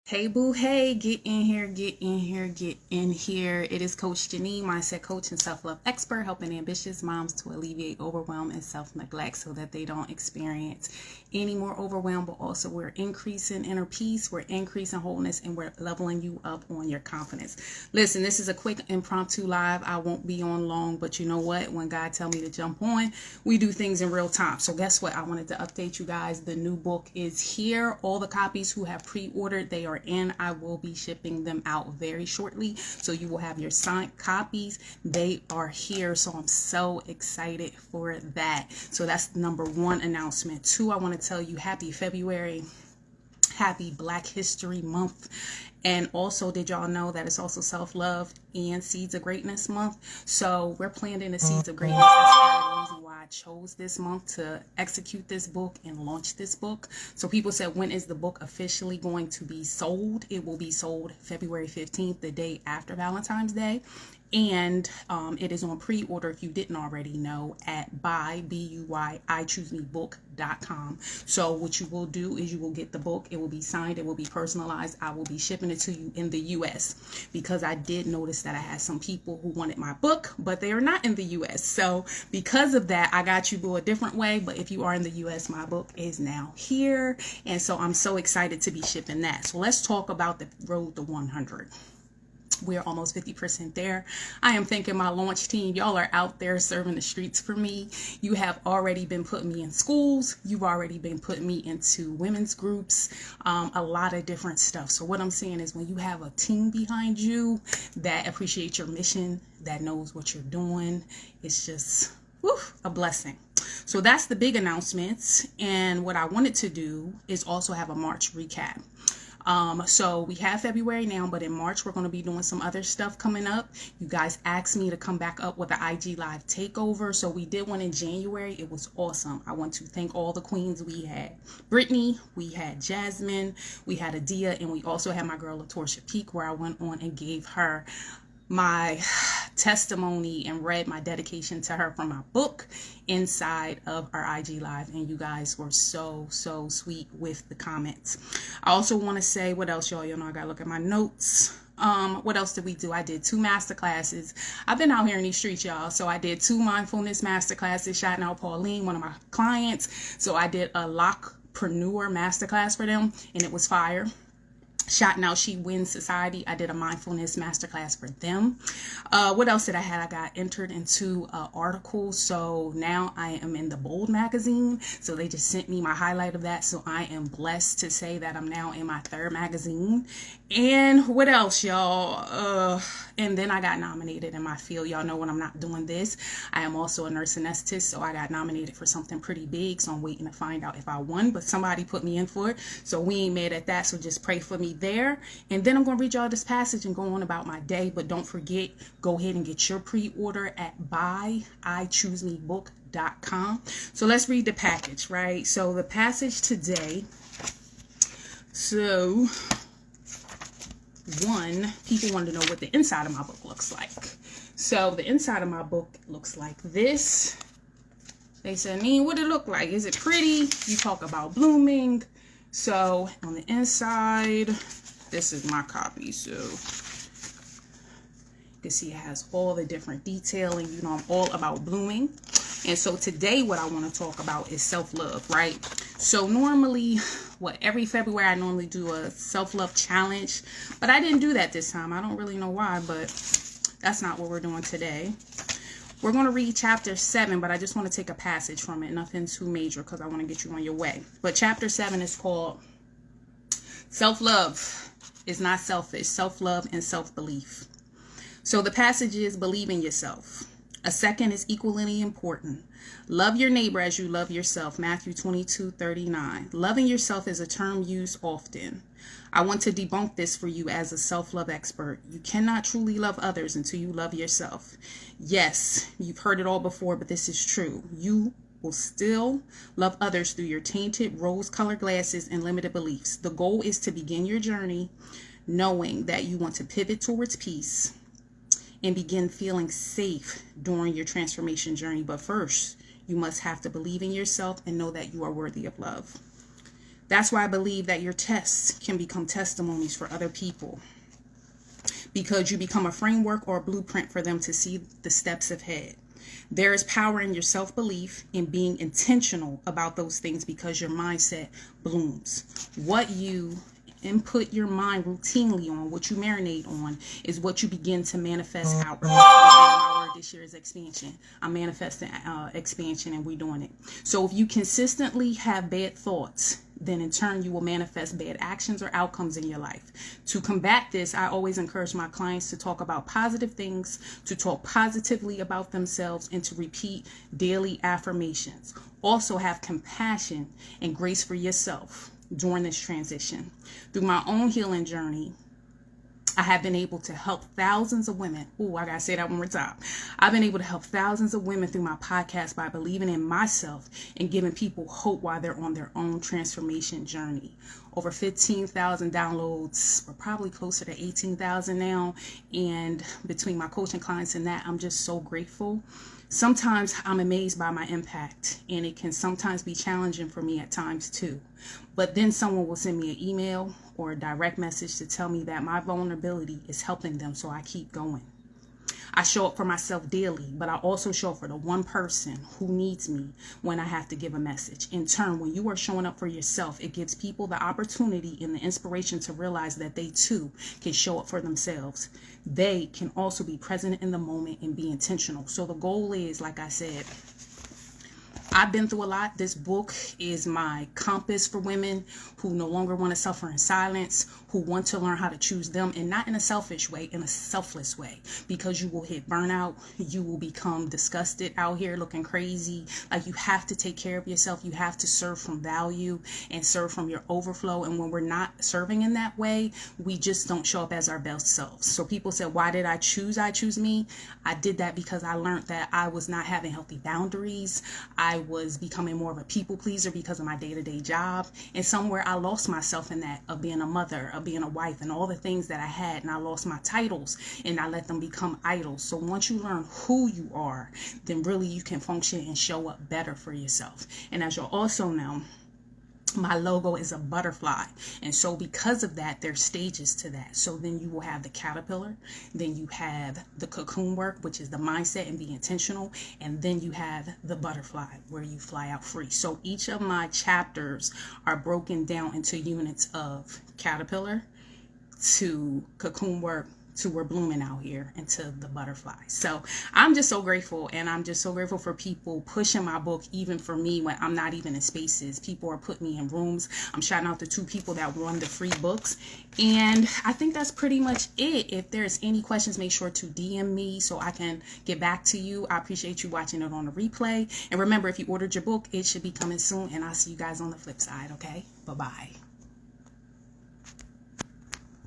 Hey boo, hey, get in here, get in here, get in here. It is Coach Janine, mindset coach and self-love expert, helping ambitious moms to alleviate overwhelm and self-neglect so that they don't experience any more overwhelm, but also we're increasing inner peace, we're increasing wholeness, and we're leveling you up on your confidence. Listen, this is a quick impromptu live. I won't be on long, but you know what? When God tell me to jump on, we do things in real time. So guess what? I wanted to update you guys. The new book is here. All the copies who have pre-ordered, they are in. I will be shipping them out very shortly, so you will have your signed copies. They are here, so I'm so excited for that. So that's number one announcement. Two, I want to tell you happy February, happy Black History Month. And also, did y'all know that it's also self-love and Seeds of Greatness Month? So we're planting the Seeds of Greatness. That's part of the reason why I chose this month to execute this book and launch this book. So people said, when is the book officially going to be sold? It will be sold February 15th, the day after Valentine's Day. And it is on pre-order, if you didn't already know, at buy, B-U-Y, I Choose Me book.com. So what you will do is you will get the book. It will be signed. It will be personalized. I will be shipping it to you in the U.S. because I did notice that I had some people who wanted my book, but they are not in the U.S. So because of that, I got you go a different way. But if you are in the U.S., my book is now here. And so I'm so excited to be shipping that. So let's talk about the road to 100. We're almost 50% there. I am thanking my launch team. Y'all are out there serving the streets for me. You have already been putting me in schools. You've already been putting me into women's groups, a lot of different stuff. So what I'm saying is when you have a team behind you that appreciates your mission, that knows what you're doing, it's just a blessing. So that's the big announcements. And what I wanted to do is also have a March recap. So we have February now, but in March, we're going to be doing some other stuff coming up. You guys asked me to come back up with the IG Live takeover. So we did one in January. It was awesome. I want to thank all the queens. We had Brittany, we had Jasmine, we had Adia, and we also had my girl LaTorsha Peak, where I went on and gave her my testimony and read my dedication to her from my book inside of our IG Live, and you guys were so sweet with the comments. I also want to say, what else, y'all? You know, I gotta look at my notes. What else did we do? I did 2 master classes. I've been out here in these streets, y'all. So I did 2 mindfulness master classes, shouting out Pauline, one of my clients. So I did a lockpreneur masterclass for them, and it was fire. Shouting out She Wins Society. I did a mindfulness masterclass for them. What else did I have? I got entered into an article. So now I am in the Bold magazine. So they just sent me my highlight of that. So I am blessed to say that I'm now in my 3rd magazine. And what else, y'all? And then I got nominated in my field. Y'all know when I'm not doing this, I am also a nurse anesthetist. So I got nominated for something pretty big. So I'm waiting to find out if I won. But somebody put me in for it. So we ain't mad at that. So just pray for me there. And then I'm going to read y'all this passage and go on about my day. But don't forget, go ahead and get your pre-order at buy, I Choose Me book.com. So let's read the package, right? So the passage today. So one, people wanted to know what the inside of my book looks like. So the inside of my book looks like this. They said, what it look like? Is it pretty? You talk about blooming. So on the inside, this is my copy. So you can see it has all the different detailing. You know, I'm all about blooming. And so today what I want to talk about is self-love, right? So normally, every February I normally do a self-love challenge, but I didn't do that this time. I don't really know why, but that's not what we're doing today. We're going to read chapter 7, but I just want to take a passage from it. Nothing too major because I want to get you on your way. But chapter 7 is called Self-Love is Not Selfish, Self-Love and Self-Belief. So the passage is, believe in yourself. A second is equally important. Love your neighbor as you love yourself. Matthew 22:39. Loving yourself is a term used often. I want to debunk this for you as a self-love expert. You cannot truly love others until you love yourself. Yes, you've heard it all before, but this is true. You will still love others through your tainted rose-colored glasses and limited beliefs. The goal is to begin your journey knowing that you want to pivot towards peace and begin feeling safe during your transformation journey. But first, you must have to believe in yourself and know that you are worthy of love. That's why I believe that your tests can become testimonies for other people, because you become a framework or a blueprint for them to see the steps ahead. There is power in your self-belief, in being intentional about those things, because your mindset blooms. What you input your mind routinely on, what you marinate on, is what you begin to manifest outward. My word this year is expansion. I'm manifesting expansion, and we're doing it. So if you consistently have bad thoughts, then in turn you will manifest bad actions or outcomes in your life. To combat this, I always encourage my clients to talk about positive things, to talk positively about themselves, and to repeat daily affirmations. Also have compassion and grace for yourself during this transition. Through my own healing journey, I have been able to help thousands of women. I gotta say that one more time. I've been able to help thousands of women through my podcast by believing in myself and giving people hope while they're on their own transformation journey. Over 15,000 downloads. We're probably closer to 18,000 now. And between my coaching clients and that, I'm just so grateful. Sometimes I'm amazed by my impact, and it can sometimes be challenging for me at times too. But then someone will send me an email or a direct message to tell me that my vulnerability is helping them, so I keep going. I show up for myself daily, but I also show up for the one person who needs me when I have to give a message. In turn, when you are showing up for yourself, it gives people the opportunity and the inspiration to realize that they too can show up for themselves. They can also be present in the moment and be intentional. So the goal is, like I said, I've been through a lot. This book is my compass for women who no longer want to suffer in silence, who want to learn how to choose them, and not in a selfish way, in a selfless way, because you will hit burnout. You will become disgusted out here looking crazy. Like, you have to take care of yourself. You have to serve from value and serve from your overflow. And when we're not serving in that way, we just don't show up as our best selves. So people said, why did I choose me? I did that because I learned that I was not having healthy boundaries. I was becoming more of a people pleaser because of my day-to-day job. And somewhere I lost myself in that, of being a mother, of being a wife, and all the things that I had. And I lost my titles and I let them become idols. So once you learn who you are, then really you can function and show up better for yourself. And as you'll also know, my logo is a butterfly. And so because of that, there's stages to that. So then you will have the caterpillar, then you have the cocoon work, which is the mindset and be intentional. And then you have the butterfly, where you fly out free. So each of my chapters are broken down into units of caterpillar to cocoon work to we're blooming out here, into the butterfly. So I'm just so grateful, and I'm just so grateful for people pushing my book, even for me when I'm not even in spaces. People are putting me in rooms. I'm shouting out the 2 people that won the free books. And I think that's pretty much it. If there's any questions, make sure to DM me so I can get back to you. I appreciate you watching it on the replay. And remember, if you ordered your book, it should be coming soon, and I'll see you guys on the flip side. Okay, bye-bye.